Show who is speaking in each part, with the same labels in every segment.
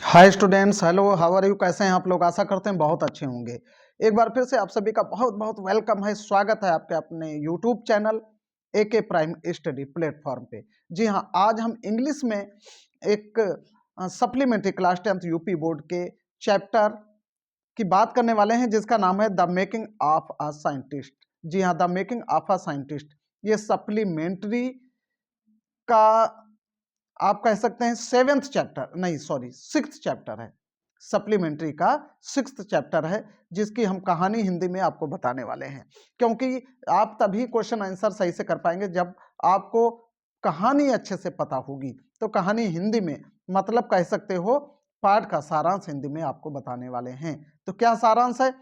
Speaker 1: Hi students, hello, how are you? कैसे हैं आप लोग? आशा करते हैं बहुत अच्छे होंगे। एक बार फिर से आप सभी का बहुत बहुत वेलकम है, स्वागत है आपके अपने YouTube channel AK Prime Study Platform पे। जी हाँ, आज हम इंग्लिश में एक supplementary class 10th UP board के चैप्टर की बात करने वाले हैं, जिसका नाम है the making of a scientist. जी हाँ, the making of a scientist. ये सप्लीमेंट्री का आप कह सकते हैं सेवेंथ चैप्टर, नहीं सॉरी, सिक्स्थ चैप्टर है। सप्लीमेंट्री का सिक्स्थ चैप्टर है, जिसकी हम कहानी हिंदी में आपको बताने वाले हैं। क्योंकि आप तभी क्वेश्चन आंसर सही से कर पाएंगे जब आपको कहानी अच्छे से पता होगी। तो कहानी हिंदी में मतलब कह सकते हो पाठ का सारांश हिंदी में आपको बताने वाले हैं। तो क्या सारांश है?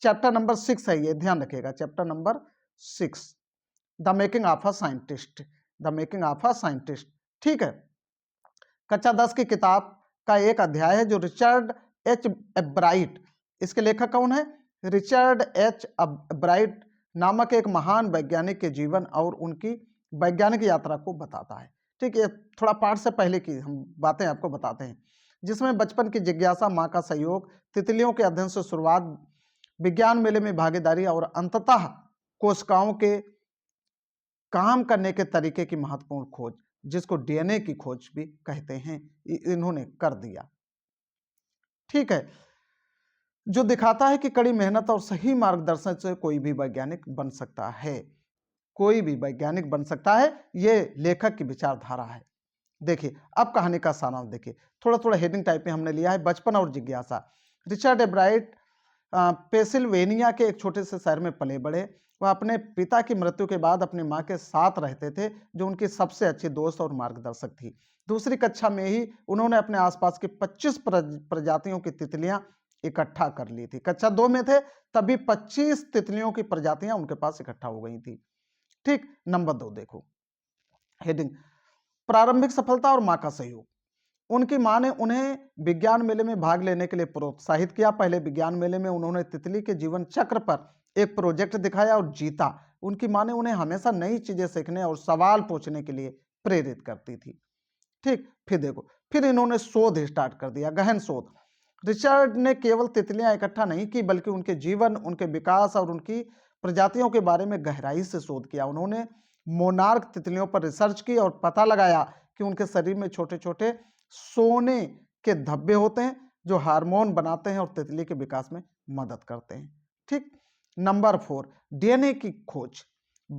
Speaker 1: चैप्टर नंबर 6 है, ये ध्यान रखिएगा। Chapter number 6, the making of a scientist. The making of a scientist, ठीक है। कक्षा 10 की किताब का एक अध्याय है जो रिचर्ड एच एब्राइट, इसके लेखक कौन है? रिचर्ड एच एब्राइट नामक एक महान वैज्ञानिक के जीवन और उनकी वैज्ञानिक यात्रा को बताता है। ठीक है, थोड़ा पाठ से पहले की हम बातें आपको बताते हैं, जिसमें बचपन की जिज्ञासा, माँ का सहयोग, तितलियों के अध्ययन से शुरुआत, विज्ञान मेले में भागीदारी और अंततः कोशिकाओं के काम करने के तरीके की महत्वपूर्ण खोज, जिसको डीएनए की खोज भी कहते हैं, इन्होंने कर दिया। ठीक है, जो दिखाता है कि कड़ी मेहनत और सही मार्गदर्शन से कोई भी वैज्ञानिक बन सकता है। कोई भी वैज्ञानिक बन सकता है, ये लेखक की विचारधारा है। देखिए, अब कहानी का सारांश देखिए। थोड़ा थोड़ा हेडिंग टाइप में हमने लिया है, बचपन और जिज्ञासा। रिचर्ड एब्राइट पेंसिल्वेनिया के एक छोटे से शहर में पले बड़े। वह अपने पिता की मृत्यु के बाद अपनी मां के साथ रहते थे, जो उनकी सबसे अच्छी दोस्त और मार्गदर्शक थी। दूसरी कक्षा में ही उन्होंने अपने आसपास की 25 प्रजातियों की तितलियां इकट्ठा कर ली थी। कक्षा 2 में थे तभी 25 तितलियों की प्रजातियां उनके पास इकट्ठा हो गई थी। ठीक, नंबर 2 देखो हेडिंग, प्रारंभिक सफलता और मां का सहयोग। उनकी मां ने उन्हें विज्ञान मेले में भाग लेने के लिए प्रोत्साहित किया। पहले विज्ञान मेले में उन्होंने तितली के जीवन चक्र पर एक प्रोजेक्ट दिखाया और जीता। उनकी मां ने उन्हें हमेशा नई चीजें सीखने और सवाल पूछने के लिए प्रेरित करती थी। ठीक, फिर देखो, फिर इन्होंने शोध स्टार्ट कर दिया, गहन शोध। रिचर्ड ने केवल तितलियां इकट्ठा नहीं की, बल्कि उनके जीवन, उनके विकास और उनकी प्रजातियों के बारे में गहराई से शोध किया। उन्होंने मोनार्क तितलियों पर रिसर्च की और पता लगाया कि उनके शरीर में छोटे छोटे सोने के धब्बे होते हैं, जो हार्मोन बनाते हैं और तितली के विकास में मदद करते हैं। ठीक, नंबर 4, डीएनए की खोज।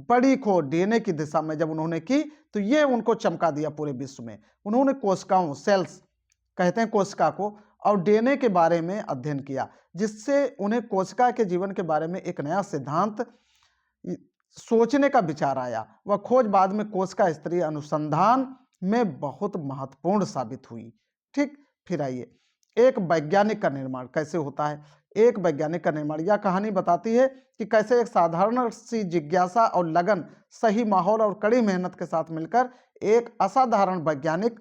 Speaker 1: बड़ी खोज डीएनए की दिशा में जब उन्होंने की, तो ये उनको चमका दिया पूरे विश्व में। उन्होंने कोशिकाओं, सेल्स कहते हैं कोशिका को, और डीएनए के बारे में अध्ययन किया, जिससे उन्हें कोशिका के जीवन के बारे में एक नया सिद्धांत सोचने का विचार आया। वह खोज बाद में कोशिका स्तरीय अनुसंधान में बहुत महत्वपूर्ण साबित हुई। ठीक, फिर आइए, एक वैज्ञानिक का निर्माण कैसे होता है। एक वैज्ञानिक का निर्माण, यह कहानी बताती है कि कैसे एक साधारण सी जिज्ञासा और लगन, सही माहौल और कड़ी मेहनत के साथ मिलकर एक असाधारण वैज्ञानिक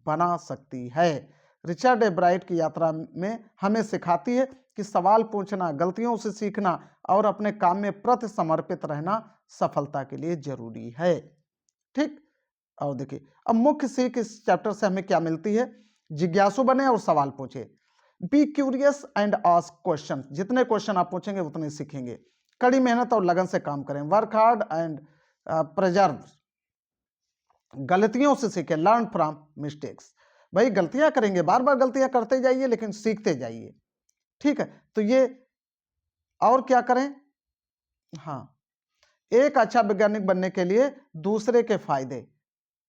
Speaker 1: बना सकती है। रिचर्ड एब्राइट की यात्रा में हमें सिखाती है कि सवाल पूछना, गलतियों से सीखना और अपने काम में प्रति समर्पित रहना सफलता के लिए जरूरी है। ठीक, और देखिए, अब मुख्य सीख इस चैप्टर से हमें क्या मिलती है? जिज्ञासु बने और सवाल पूछे। Be curious and ask question. जितने क्वेश्चन आप पूछेंगे उतने सीखेंगे। कड़ी मेहनत और लगन से काम करें। Work hard and preserve. गलतियों से सीखें, लर्न फ्रॉम मिस्टेक्स। भाई गलतियां करेंगे, बार बार गलतियां करते जाइए, लेकिन सीखते जाइए। ठीक है, तो ये, और क्या करें? हाँ, एक अच्छा वैज्ञानिक बनने के लिए दूसरे के फायदे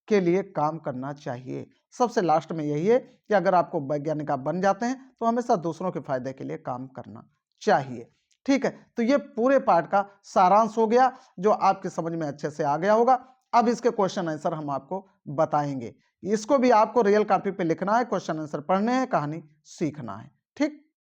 Speaker 1: के लिए काम करना चाहिए। सबसे लास्ट में यही है कि अगर आपको वैज्ञानिक आप बन जाते हैं, तो हमेशा दूसरों के फायदे के लिए काम करना चाहिए। ठीक है, तो ये पूरे पाठ का सारांश हो गया, जो आपके समझ में अच्छे से आ गया होगा। अब इसके क्वेश्चन आंसर हम आपको बताएंगे। इसको भी आपको रियल कॉपी पे लिखना है, क्वेश्चन आंसर पढ़ने हैं, कहानी सीखना है। ठीक।